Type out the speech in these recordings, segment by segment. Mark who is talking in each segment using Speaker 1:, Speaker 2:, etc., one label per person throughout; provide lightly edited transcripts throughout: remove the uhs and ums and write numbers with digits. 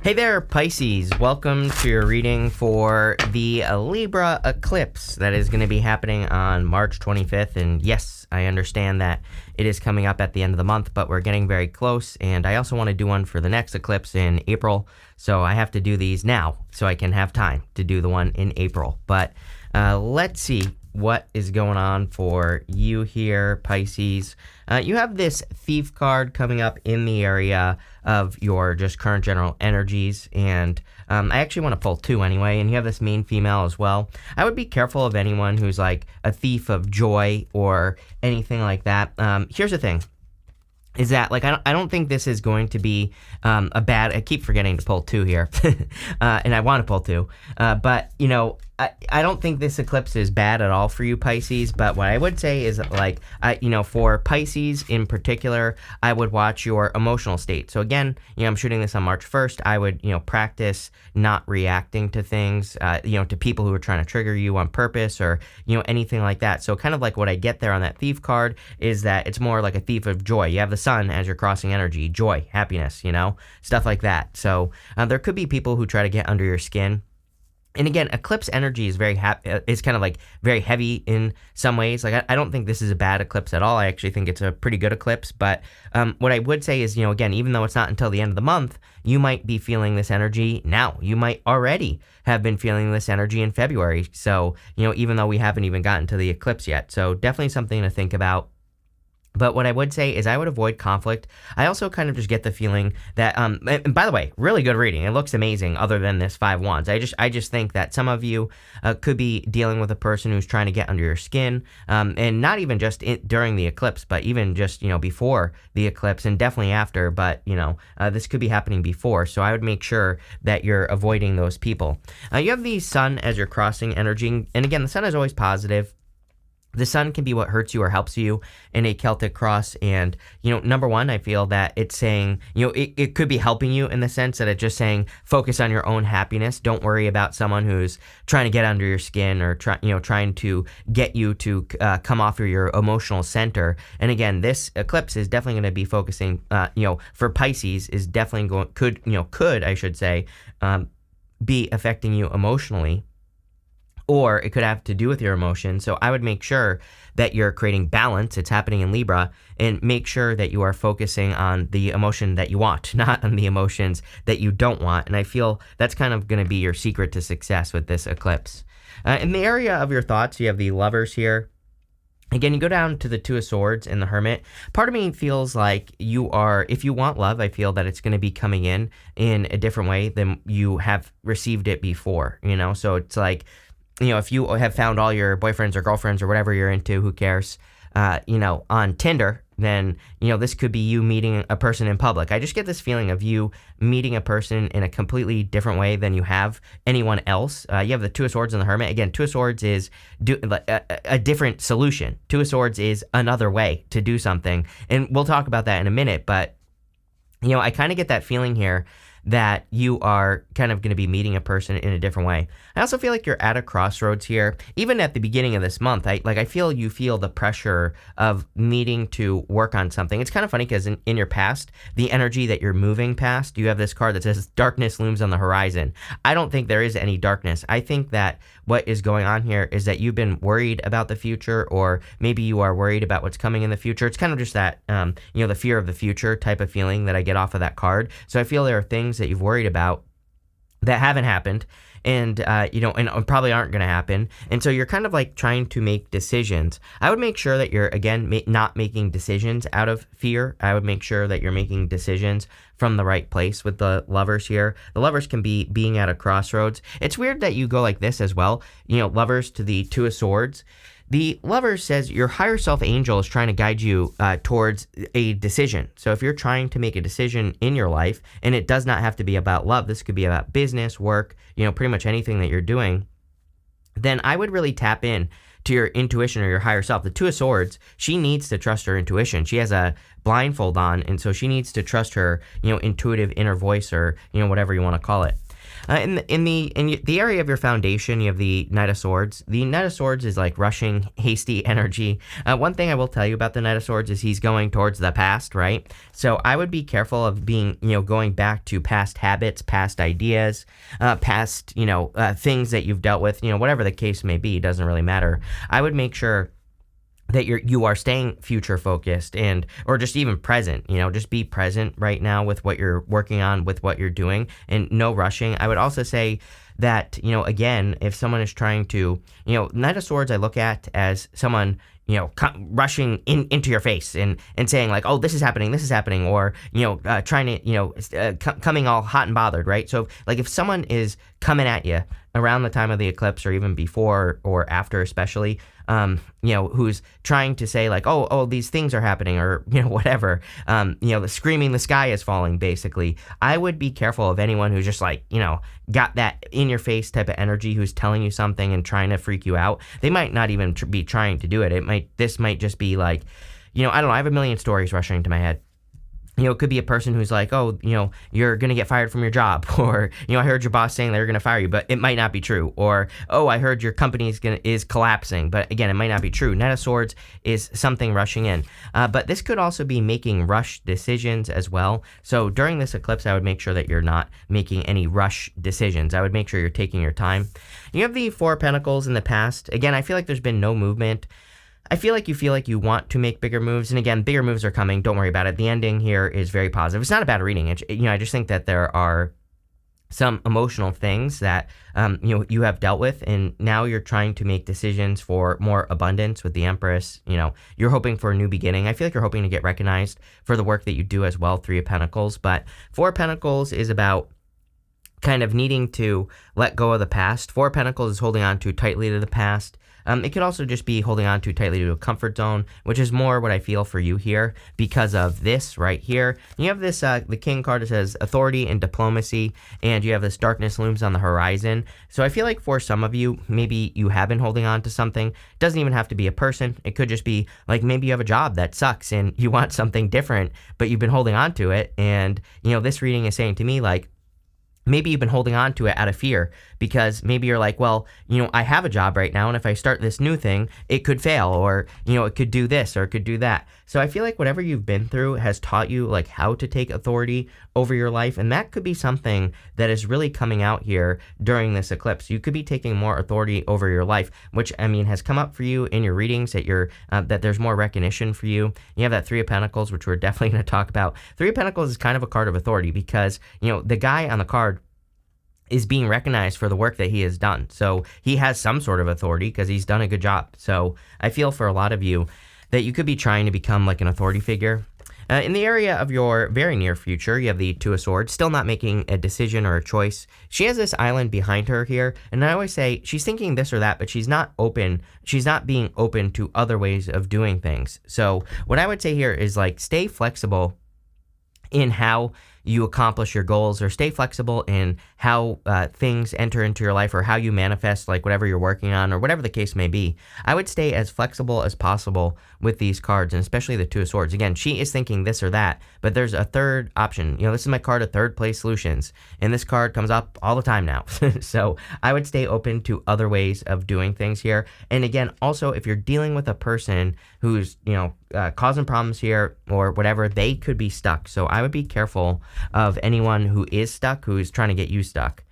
Speaker 1: Hey there, Pisces. Welcome to your reading for the Libra eclipse that is going to be happening on March 25th. And yes, I understand that it is coming up at the end of the month, but we're getting very close. And I also want to do one for the next eclipse in April. So I have to do these now so I can have time to do the one in April. But let's see what is going on for you here, Pisces. You have this Thief card coming up in the area of your just current general energies, and I actually want to pull two anyway, and you have this main female as well. I would be careful of anyone who's like a thief of joy or anything like that. Here's the thing. Is that, like, I don't think this is going to be a bad... I keep forgetting to pull two here, and I want to pull two. But, you know, I don't think this eclipse is bad at all for you, Pisces. But what I would say is, like, for Pisces in particular, I would watch your emotional state. So, again, I'm shooting this on March 1st. I would, practice not reacting to things, to people who are trying to trigger you on purpose or, anything like that. So, kind of like what I get there on that Thief card is that it's more like a thief of joy. You have the sun as your crossing energy, joy, happiness, stuff like that. So there could be people who try to get under your skin. And again, eclipse energy is is kind of like very heavy in some ways. Like, I don't think this is a bad eclipse at all. I actually think it's a pretty good eclipse. But what I would say is, again, even though it's not until the end of the month, you might be feeling this energy now. You might already have been feeling this energy in February. So, even though we haven't even gotten to the eclipse yet. So definitely something to think about. But what I would say is I would avoid conflict. I also kind of just get the feeling that, and by the way, really good reading. It looks amazing other than this 5 wands. I just think that some of you could be dealing with a person who's trying to get under your skin, and not even just during the eclipse, but even just, before the eclipse and definitely after. But, this could be happening before. So I would make sure that you're avoiding those people. You have the sun as your crossing energy. And again, the sun is always positive. The sun can be what hurts you or helps you in a Celtic cross. And, number one, I feel that it's saying, it could be helping you in the sense that it's just saying, focus on your own happiness. Don't worry about someone who's trying to get under your skin or trying to get you to come off of your emotional center. And again, this eclipse is definitely going to be focusing, for Pisces is definitely could, I should say, be affecting you emotionally. Or it could have to do with your emotions. So I would make sure that you're creating balance. It's happening in Libra. And make sure that you are focusing on the emotion that you want, not on the emotions that you don't want. And I feel that's kind of going to be your secret to success with this eclipse. In the area of your thoughts, you have the Lovers here. Again, you go down to the Two of Swords and the Hermit. Part of me feels like if you want love, I feel that it's going to be coming in a different way than you have received it before, So it's like, if you have found all your boyfriends or girlfriends or whatever you're into, who cares, on Tinder, then, this could be you meeting a person in public. I just get this feeling of you meeting a person in a completely different way than you have anyone else. You have the Two of Swords and the Hermit. Again, Two of Swords is a different solution. Two of Swords is another way to do something. And we'll talk about that in a minute. But, I kind of get that feeling here that you are kind of going to be meeting a person in a different way. I also feel like you're at a crossroads here. Even at the beginning of this month, I feel you feel the pressure of needing to work on something. It's kind of funny because in your past, the energy that you're moving past, you have this card that says darkness looms on the horizon. I don't think there is any darkness. I think that what is going on here is that you've been worried about the future, or maybe you are worried about what's coming in the future. It's kind of just that, the fear of the future type of feeling that I get off of that card. So I feel there are things that you've worried about that haven't happened, and and probably aren't going to happen. And so you're kind of like trying to make decisions. I would make sure that you're, again, not making decisions out of fear. I would make sure that you're making decisions from the right place with the Lovers here. The Lovers can be being at a crossroads. It's weird that you go like this as well. Lovers to the Two of Swords. The Lover says your higher self angel is trying to guide you towards a decision. So if you're trying to make a decision in your life, and it does not have to be about love, this could be about business, work, pretty much anything that you're doing, then I would really tap in to your intuition or your higher self. The Two of Swords, she needs to trust her intuition. She has a blindfold on, and so she needs to trust her, intuitive inner voice, or, whatever you want to call it. In the area of your foundation, you have the Knight of Swords. The Knight of Swords is like rushing, hasty energy. One thing I will tell you about the Knight of Swords is he's going towards the past, right? So I would be careful of being, going back to past habits, past ideas, past, things that you've dealt with, whatever the case may be, doesn't really matter. I would make sure that you are staying future focused or just even present, just be present right now with what you're working on, with what you're doing, and no rushing. I would also say that, again, if someone is trying to, Knight of Swords I look at as someone, rushing into your face and saying like, oh, this is happening, or, trying to, coming all hot and bothered, right? So like if someone is coming at you around the time of the eclipse or even before or after especially, who's trying to say like, oh, these things are happening or, whatever, screaming the sky is falling, basically, I would be careful of anyone who's just like, got that in your face type of energy, who's telling you something and trying to freak you out. They might not even be trying to do it. This might just be like, I don't know, I have a million stories rushing into my head. It could be a person who's like, oh, you're going to get fired from your job, or, I heard your boss saying they're going to fire you, but it might not be true, or, oh, I heard your company is collapsing, but again, it might not be true. Knight of Swords is something rushing in, but this could also be making rush decisions as well. So during this eclipse, I would make sure that you're not making any rush decisions. I would make sure you're taking your time. You have the Four of Pentacles in the past. Again, I feel like there's been no movement. I feel like you want to make bigger moves. And again, bigger moves are coming. Don't worry about it. The ending here is very positive. It's not a bad reading. I just think that there are some emotional things that, you have dealt with. And now you're trying to make decisions for more abundance with the Empress. You're hoping for a new beginning. I feel like you're hoping to get recognized for the work that you do as well. Three of Pentacles. But Four of Pentacles is about kind of needing to let go of the past. Four of Pentacles is holding on too tightly to the past. It could also just be holding on too tightly to a comfort zone, which is more what I feel for you here because of this right here. You have this, the King card that says authority and diplomacy, and you have this darkness looms on the horizon. So I feel like for some of you, maybe you have been holding on to something. It doesn't even have to be a person. It could just be like maybe you have a job that sucks and you want something different, but you've been holding on to it. And, this reading is saying to me like, maybe you've been holding on to it out of fear because maybe you're like, well, I have a job right now, and if I start this new thing, it could fail, or, it could do this or it could do that. So I feel like whatever you've been through has taught you like how to take authority over your life, and that could be something that is really coming out here during this eclipse. You could be taking more authority over your life, which has come up for you in your readings that that there's more recognition for you. You have that Three of Pentacles, which we're definitely going to talk about. Three of Pentacles is kind of a card of authority because, the guy on the card is being recognized for the work that he has done. So he has some sort of authority because he's done a good job. So I feel for a lot of you that you could be trying to become like an authority figure. In the area of your very near future, you have the Two of Swords, still not making a decision or a choice. She has this island behind her here, and I always say she's thinking this or that, but she's not open. She's not being open to other ways of doing things. So what I would say here is like stay flexible in how you accomplish your goals, or stay flexible in how things enter into your life, or how you manifest like whatever you're working on, or whatever the case may be. I would stay as flexible as possible with these cards, and especially the Two of Swords. Again, she is thinking this or that, but there's a third option. This is my card of third place solutions, and this card comes up all the time now. So I would stay open to other ways of doing things here. And again, also, if you're dealing with a person who's, causing problems here or whatever, they could be stuck. So I would be careful of anyone who is stuck, who is trying to get you stuck.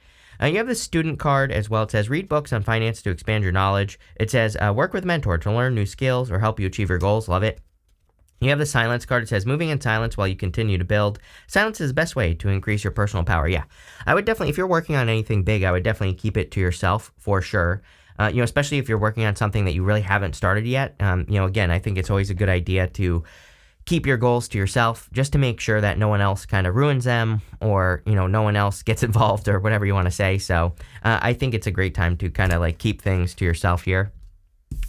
Speaker 1: You have the Student card as well. It says, read books on finance to expand your knowledge. It says, work with a mentor to learn new skills or help you achieve your goals. Love it. You have the Silence card. It says, moving in silence while you continue to build. Silence is the best way to increase your personal power. Yeah, I would definitely, if you're working on anything big, I would definitely keep it to yourself for sure. Especially if you're working on something that you really haven't started yet. Again, I think it's always a good idea to keep your goals to yourself just to make sure that no one else kind of ruins them, or, no one else gets involved, or whatever you want to say. So I think it's a great time to kind of like keep things to yourself here.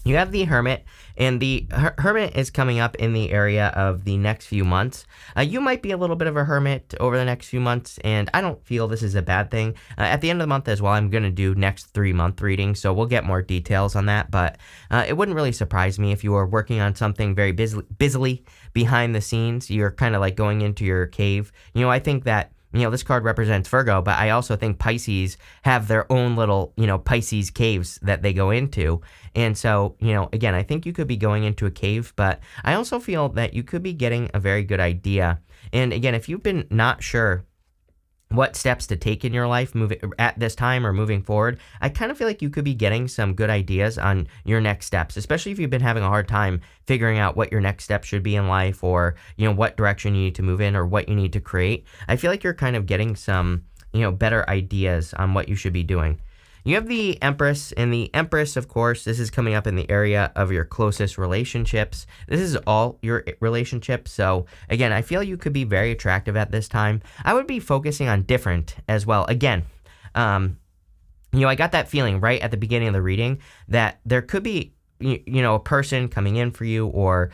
Speaker 1: You have the Hermit, and the Hermit is coming up in the area of the next few months. You might be a little bit of a hermit over the next few months, and I don't feel this is a bad thing. At the end of the month as well, I'm going to do next 3-month readings, so we'll get more details on that, but it wouldn't really surprise me if you were working on something very busily behind the scenes. You're kind of like going into your cave. I think that this card represents Virgo, but I also think Pisces have their own little, Pisces caves that they go into. And so, again, I think you could be going into a cave, but I also feel that you could be getting a very good idea. And again, if you've been not sure what steps to take in your life moving at this time or moving forward, I kind of feel like you could be getting some good ideas on your next steps, especially if you've been having a hard time figuring out what your next step should be in life, or, what direction you need to move in or what you need to create. I feel like you're kind of getting some, better ideas on what you should be doing. You have the Empress, and the Empress, of course, this is coming up in the area of your closest relationships. This is all your relationships. So again, I feel you could be very attractive at this time. I would be focusing on different as well. Again, I got that feeling right at the beginning of the reading that there could be, a person coming in for you, or,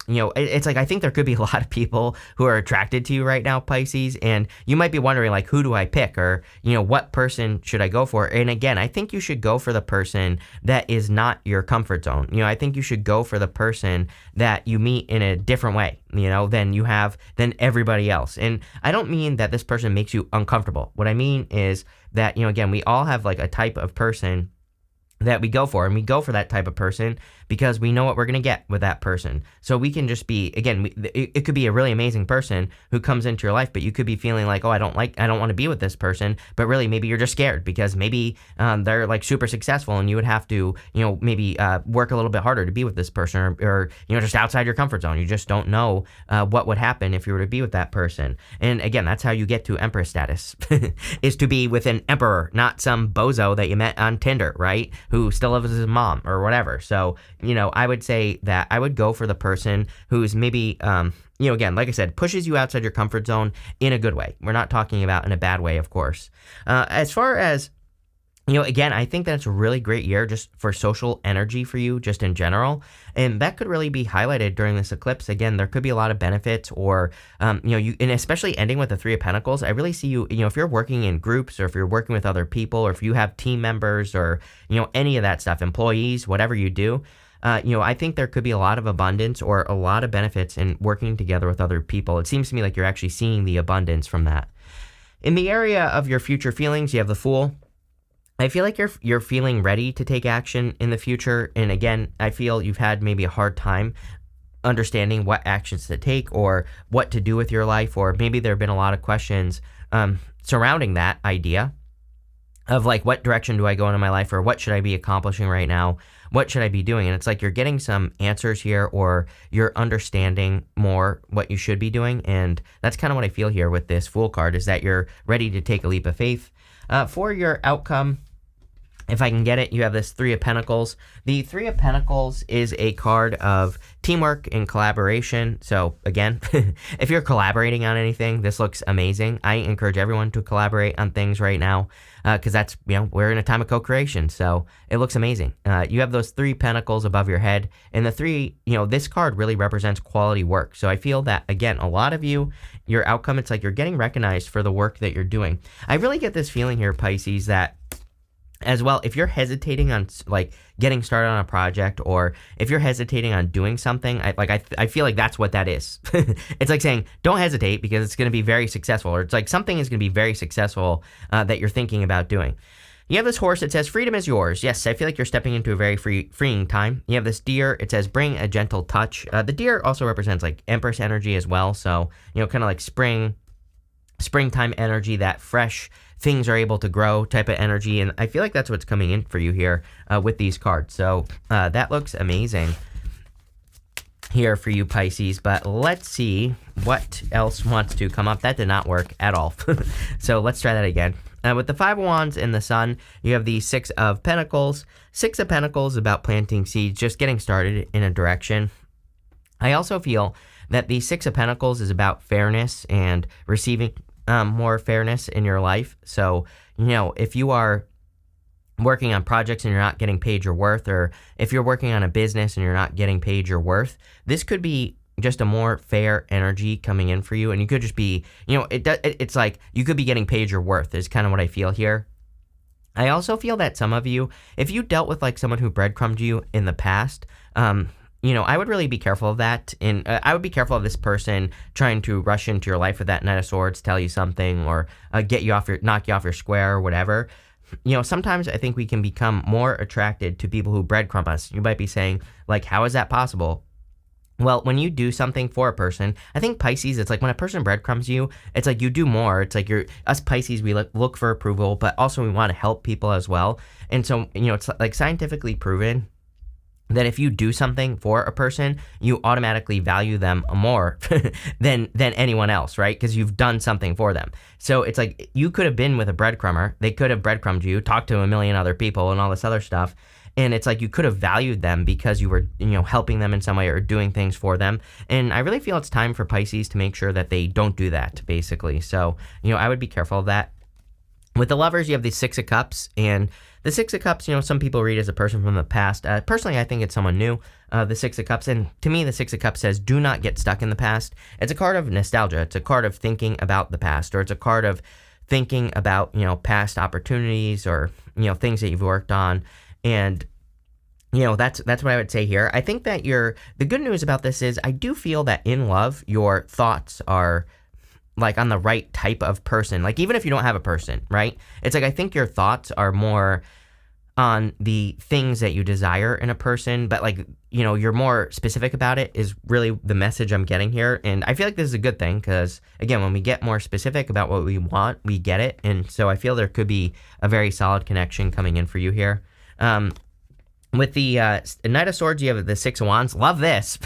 Speaker 1: it's like I think there could be a lot of people who are attracted to you right now, Pisces, and you might be wondering, like, who do I pick, or, what person should I go for? And again, I think you should go for the person that is not your comfort zone. I think you should go for the person that you meet in a different way, than everybody else. And I don't mean that this person makes you uncomfortable. What I mean is that, again, we all have like a type of person that we go for, and we go for that type of person because we know what we're going to get with that person. So we can just be, again, it could be a really amazing person who comes into your life, but you could be feeling like, oh, I don't want to be with this person, but really maybe you're just scared because maybe they're like super successful and you would have to, maybe work a little bit harder to be with this person, or just outside your comfort zone. You just don't know what would happen if you were to be with that person. And again, that's how you get to Empress status, is to be with an emperor, not some bozo that you met on Tinder, right? Who still lives with his mom or whatever. So, I would say that I would go for the person who's maybe, again, like I said, pushes you outside your comfort zone in a good way. We're not talking about in a bad way, of course. As far as, again, I think that's a really great year just for social energy for you, just in general. And that could really be highlighted during this eclipse. Again, there could be a lot of benefits, or, and especially ending with the Three of Pentacles. I really see you, if you're working in groups, or if you're working with other people, or if you have team members, or, any of that stuff, employees, whatever you do, I think there could be a lot of abundance or a lot of benefits in working together with other people. It seems to me like you're actually seeing the abundance from that. In the area of your future feelings, you have the Fool. I feel like you're feeling ready to take action in the future. And again, I feel you've had maybe a hard time understanding what actions to take or what to do with your life, or maybe there have been a lot of questions surrounding that idea of like, what direction do I go into my life, or what should I be accomplishing right now? What should I be doing? And it's like you're getting some answers here, or you're understanding more what you should be doing. And that's kind of what I feel here with this Fool card, is that you're ready to take a leap of faith. For your outcome, if I can get it, you have this Three of Pentacles. The Three of Pentacles is a card of teamwork and collaboration. So again, if you're collaborating on anything, this looks amazing. I encourage everyone to collaborate on things right now, because that's, we're in a time of co-creation. So it looks amazing. You have those Three Pentacles above your head, and the three, this card really represents quality work. So I feel that, again, a lot of you, your outcome, it's like you're getting recognized for the work that you're doing. I really get this feeling here, Pisces, that as well, if you're hesitating on like getting started on a project, or if you're hesitating on doing something, I feel like that's what that is. It's like saying, don't hesitate, because it's going to be very successful, or it's like something is going to be very successful that you're thinking about doing. You have this Horse, it says, freedom is yours. Yes, I feel like you're stepping into a very freeing time. You have this Deer, it says, bring a gentle touch. The Deer also represents like Empress energy as well. So, kind of like springtime energy, that fresh things are able to grow type of energy. And I feel like that's what's coming in for you here with these cards. So that looks amazing here for you, Pisces. But let's see what else wants to come up. That did not work at all. So let's try that again. With the Five of Wands and the Sun, you have the Six of Pentacles. Six of Pentacles is about planting seeds, just getting started in a direction. I also feel that the Six of Pentacles is about fairness and receiving more fairness in your life. So, if you are working on projects and you're not getting paid your worth, or if you're working on a business and you're not getting paid your worth, this could be just a more fair energy coming in for you. And you could just be, it's like you could be getting paid your worth is kind of what I feel here. I also feel that some of you, if you dealt with like someone who breadcrumbed you in the past, I would really be careful of that. And I would be careful of this person trying to rush into your life with that Knight of Swords, tell you something, or knock you off your square or whatever. Sometimes I think we can become more attracted to people who breadcrumb us. You might be saying, like, how is that possible? Well, when you do something for a person, I think Pisces, it's like when a person breadcrumbs you, it's like you do more. It's like us Pisces, we look for approval, but also we want to help people as well. And so, it's like scientifically proven that if you do something for a person, you automatically value them more than anyone else, right? Because you've done something for them. So it's like you could have been with a breadcrumber. They could have breadcrumbed you, talked to a million other people and all this other stuff. And it's like you could have valued them because you were, helping them in some way or doing things for them. And I really feel it's time for Pisces to make sure that they don't do that, basically. So, I would be careful of that. With the Lovers, you have the Six of Cups, and the Six of Cups, some people read as a person from the past. Personally, I think it's someone new, the Six of Cups, and to me, the Six of Cups says, do not get stuck in the past. It's a card of nostalgia. It's a card of thinking about the past, or it's a card of thinking about, past opportunities or, things that you've worked on, and that's what I would say here. I think that the good news about this is I do feel that in love, your thoughts are like on the right type of person. Like even if you don't have a person, right? It's like I think your thoughts are more on the things that you desire in a person, but like, you're more specific about it is really the message I'm getting here. And I feel like this is a good thing because, again, when we get more specific about what we want, we get it. And so I feel there could be a very solid connection coming in for you here. With the Knight of Swords, you have the Six of Wands. Love this.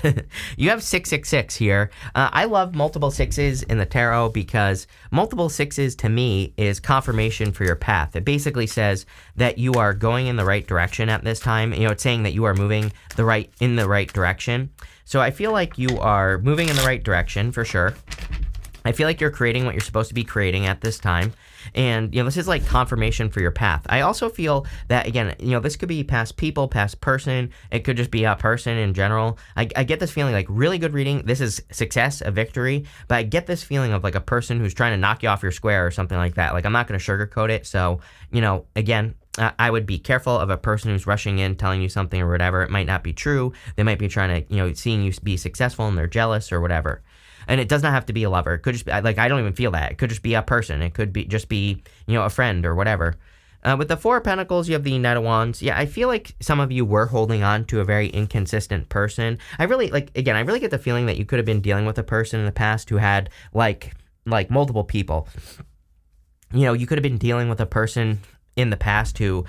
Speaker 1: You have 666 here. I love multiple sixes in the tarot because multiple sixes to me is confirmation for your path. It basically says that you are going in the right direction at this time. It's saying that you are moving in the right direction. So I feel like you are moving in the right direction for sure. I feel like you're creating what you're supposed to be creating at this time. And, this is like confirmation for your path. I also feel that, again, this could be past people, past person. It could just be a person in general. I get this feeling like really good reading. This is success, a victory. But I get this feeling of like a person who's trying to knock you off your square or something like that. Like I'm not going to sugarcoat it. So, again, I would be careful of a person who's rushing in, telling you something or whatever. It might not be true. They might be trying to, seeing you be successful and they're jealous or whatever. And it does not have to be a lover. It could just be, like, I don't even feel that. It could just be a person. It could be just be, a friend or whatever. With the Four of Pentacles, you have the Knight of Wands. Yeah, I feel like some of you were holding on to a very inconsistent person. I really get the feeling that you could have been dealing with a person in the past who had, like multiple people. You could have been dealing with a person in the past who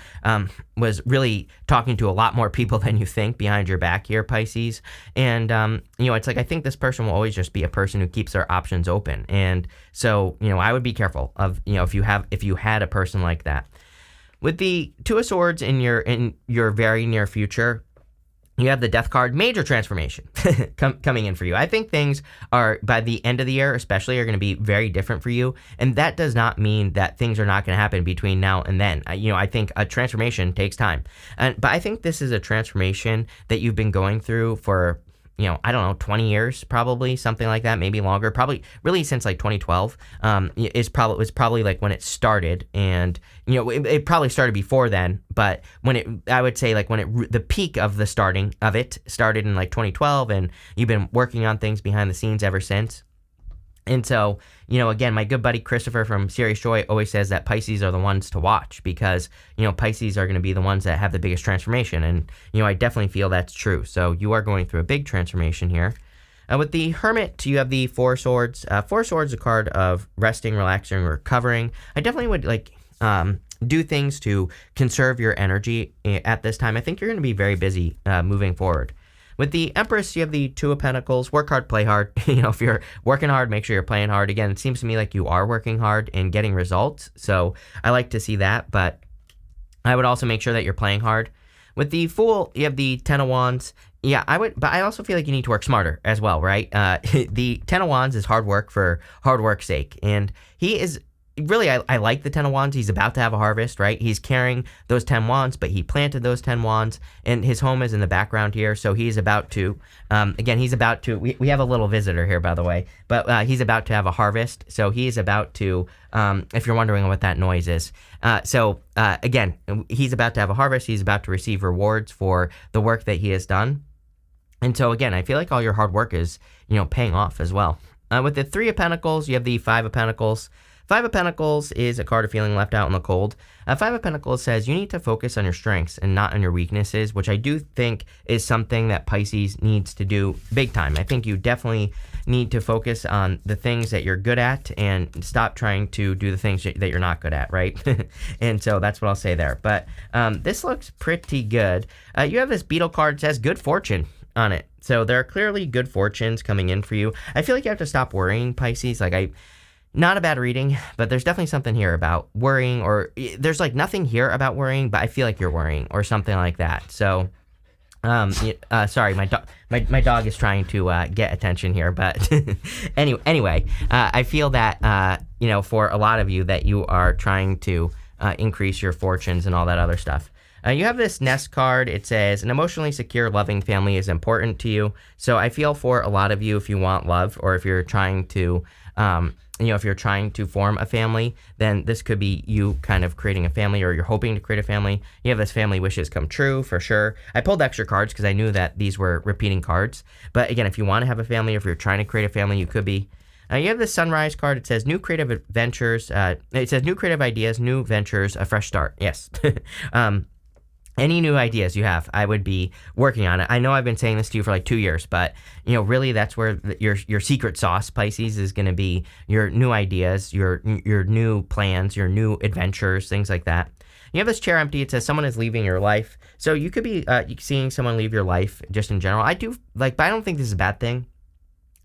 Speaker 1: was really talking to a lot more people than you think behind your back here, Pisces. And, it's like I think this person will always just be a person who keeps their options open. And so, I would be careful of, if you had a person like that. With the Two of Swords in your very near future, you have the Death card, major transformation coming in for you. I think things are, by the end of the year especially, are going to be very different for you. And that does not mean that things are not going to happen between now and then. I think a transformation takes time. But I think this is a transformation that you've been going through for, 20 years, probably, something like that, maybe longer, probably really since like 2012, was probably like when it started. And, it probably started before then, but I would say like the peak of the starting of it started in like 2012, and you've been working on things behind the scenes ever since. And so, again, my good buddy Christopher from Serious Joy always says that Pisces are the ones to watch because, Pisces are going to be the ones that have the biggest transformation. And, I definitely feel that's true. So you are going through a big transformation here. With the Hermit, you have the Four of Swords. Four of Swords is a card of resting, relaxing, recovering. I definitely would do things to conserve your energy at this time. I think you're going to be very busy moving forward. With the Empress, you have the Two of Pentacles. Work hard, play hard. If you're working hard, make sure you're playing hard. Again, it seems to me like you are working hard and getting results. So I like to see that, but I would also make sure that you're playing hard. With the Fool, you have the Ten of Wands. Yeah, I would, but I also feel like you need to work smarter as well, right? The Ten of Wands is hard work for hard work's sake. And he is really, I like the Ten of Wands. He's about to have a harvest, right? He's carrying those 10 wands, but he planted those 10 wands, and his home is in the background here, so he's about to, we have a little visitor here, by the way, but he's about to have a harvest, so he is about to, if you're wondering what that noise is. Again, he's about to have a harvest. He's about to receive rewards for the work that he has done. And so again, I feel like all your hard work is, paying off as well. With the Three of Pentacles, you have the Five of Pentacles. Five of Pentacles is a card of feeling left out in the cold. Five of Pentacles says you need to focus on your strengths and not on your weaknesses, which I do think is something that Pisces needs to do big time. I think you definitely need to focus on the things that you're good at and stop trying to do the things that you're not good at, right? And so that's what I'll say there. But this looks pretty good. You have this beetle card that says good fortune on it. So there are clearly good fortunes coming in for you. I feel like you have to stop worrying, Pisces. Not a bad reading, but there's definitely something here about worrying, or there's like nothing here about worrying, but I feel like you're worrying or something like that. So, sorry, my dog is trying to get attention here, but anyway, I feel that for a lot of you that you are trying to increase your fortunes and all that other stuff. You have this Nest card. It says, an emotionally secure, loving family is important to you. So I feel for a lot of you, if you want love, or if you're trying to, if you're trying to form a family, then this could be you kind of creating a family, or you're hoping to create a family. You have this family wishes come true for sure. I pulled extra cards because I knew that these were repeating cards. But again, if you want to have a family, or if you're trying to create a family, you could be. You have the Sunrise card. It says new creative adventures. It says new creative ideas, new ventures, a fresh start. Yes. Any new ideas you have, I would be working on it. I know I've been saying this to you for like 2 years, but really that's where your secret sauce, Pisces, is going to be your new ideas, your new plans, your new adventures, things like that. You have this chair empty. It says someone is leaving your life. So you could be seeing someone leave your life just in general. But I don't think this is a bad thing.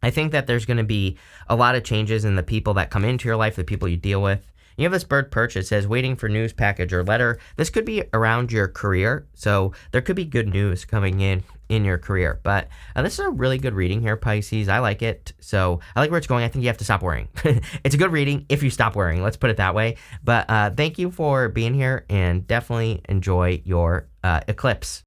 Speaker 1: I think that there's going to be a lot of changes in the people that come into your life, the people you deal with. You have this bird perch. It says waiting for news, package, or letter. This could be around your career, so there could be good news coming in your career. But this is a really good reading here, Pisces. I like it. So I like where it's going. I think you have to stop worrying. It's a good reading if you stop worrying. Let's put it that way. But thank you for being here, and definitely enjoy your eclipse.